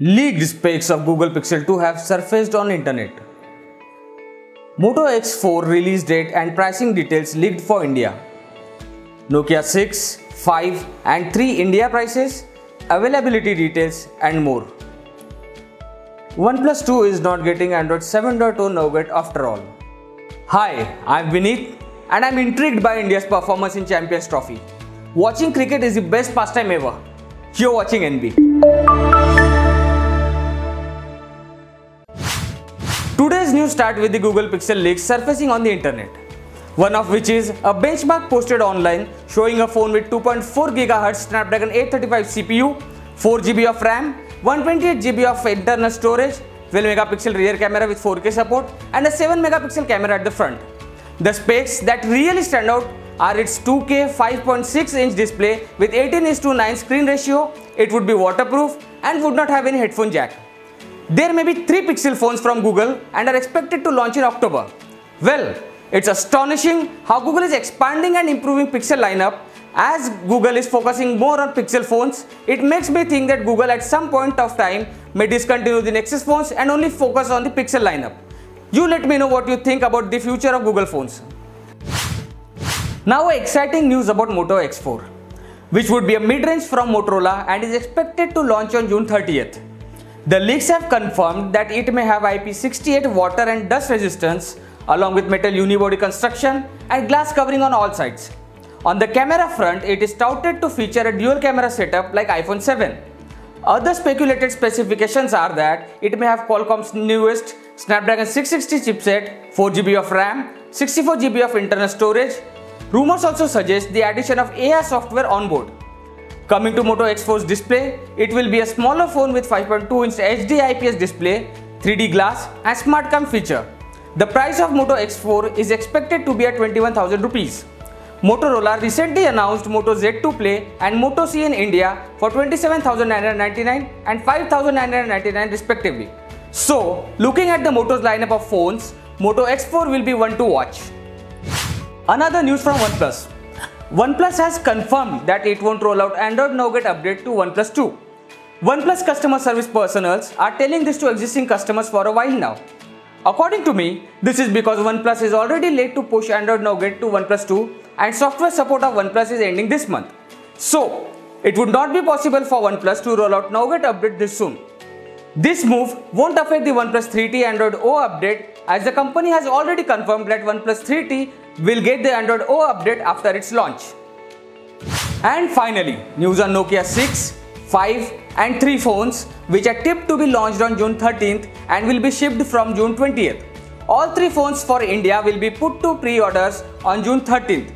Leaked specs of Google Pixel 2 have surfaced on internet. Moto X4 release date and pricing details leaked for India. Nokia 6, 5 and 3 India prices, availability details and more. OnePlus 2 is not getting Android 7.0 nougat after all. Hi, I'm Vinith and I'm intrigued by India's performance in Champions Trophy. Watching cricket is the best pastime ever. You're watching NB. Today's news start with the Google Pixel leaks surfacing on the internet. One of which is a benchmark posted online showing a phone with 2.4 GHz Snapdragon 835 CPU, 4 GB of RAM, 128 GB of internal storage, 12 megapixel rear camera with 4K support and a 7 megapixel camera at the front. The specs that really stand out are its 2K 5.6-inch display with 18:9 screen ratio, it would be waterproof and would not have any headphone jack. There may be 3 Pixel phones from Google and are expected to launch in October. Well, it's astonishing how Google is expanding and improving Pixel lineup. As Google is focusing more on Pixel phones, it makes me think that Google at some point of time may discontinue the Nexus phones and only focus on the Pixel lineup. You let me know what you think about the future of Google phones. Now exciting news about Moto X4, which would be a mid-range from Motorola and is expected to launch on June 30th. The leaks have confirmed that it may have IP68 water and dust resistance along with metal unibody construction and glass covering on all sides. On the camera front, it is touted to feature a dual camera setup like iPhone 7. Other speculated specifications are that it may have Qualcomm's newest Snapdragon 660 chipset, 4 GB of RAM, 64 GB of internal storage. Rumors also suggest the addition of AI software on board. Coming to Moto X4's display, it will be a smaller phone with 5.2-inch HD IPS display, 3D glass and smart cam feature. The price of Moto X4 is expected to be at 21,000 rupees. Motorola recently announced Moto Z2 Play and Moto C in India for 27,999 and 5,999 respectively. So, looking at the Moto's lineup of phones, Moto X4 will be one to watch. Another news from OnePlus. OnePlus has confirmed that it won't roll out Android Nougat update to OnePlus 2. OnePlus customer service personnels are telling this to existing customers for a while now. According to me, this is because OnePlus is already late to push Android Nougat to OnePlus 2 and software support of OnePlus is ending this month. So, it would not be possible for OnePlus to roll out Nougat update this soon. This move won't affect the OnePlus 3T Android O update as the company has already confirmed that OnePlus 3T will get the Android O update after its launch. And finally, news on Nokia 6, 5 and 3 phones which are tipped to be launched on June 13th and will be shipped from June 20th. All 3 phones for India will be put to pre-orders on June 13th.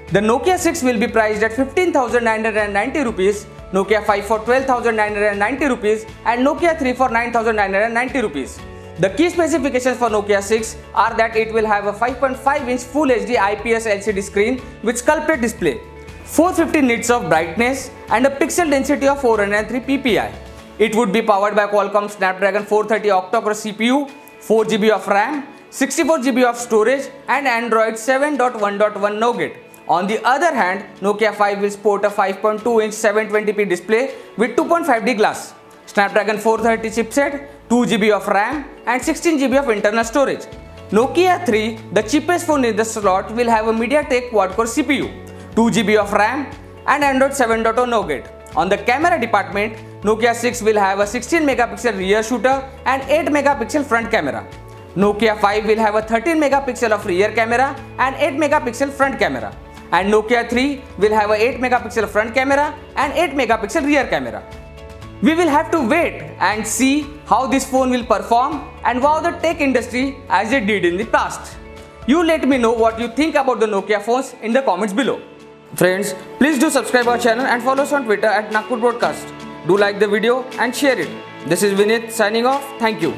The Nokia 6 will be priced at 15,990 rupees, Nokia 5 for 12,990 rupees and Nokia 3 for 9,990 rupees. The key specifications for Nokia 6 are that it will have a 5.5-inch Full HD IPS LCD screen with sculpted display, 450 nits of brightness and a pixel density of 403 ppi. It would be powered by Qualcomm Snapdragon 430 octa-core CPU, 4 GB of RAM, 64 GB of storage and Android 7.1.1 Nougat. On the other hand, Nokia 5 will sport a 5.2-inch 720p display with 2.5D glass, Snapdragon 430 chipset, 2 GB of RAM and 16 GB of internal storage. Nokia 3, the cheapest phone in the slot, will have a MediaTek quad-core CPU, 2 GB of RAM and Android 7.0 Nougat. On the camera department, Nokia 6 will have a 16 megapixel rear shooter and 8 megapixel front camera. Nokia 5 will have a 13 megapixel of rear camera and 8 megapixel front camera. And Nokia 3 will have a 8 megapixel front camera and 8 megapixel rear camera. We will have to wait and see how this phone will perform and wow the tech industry as it did in the past. You let me know what you think about the Nokia phones in the comments below. Friends, please do subscribe our channel and follow us on Twitter at Nagpur Broadcast. Do like the video and share it. This is Vinith signing off. Thank you.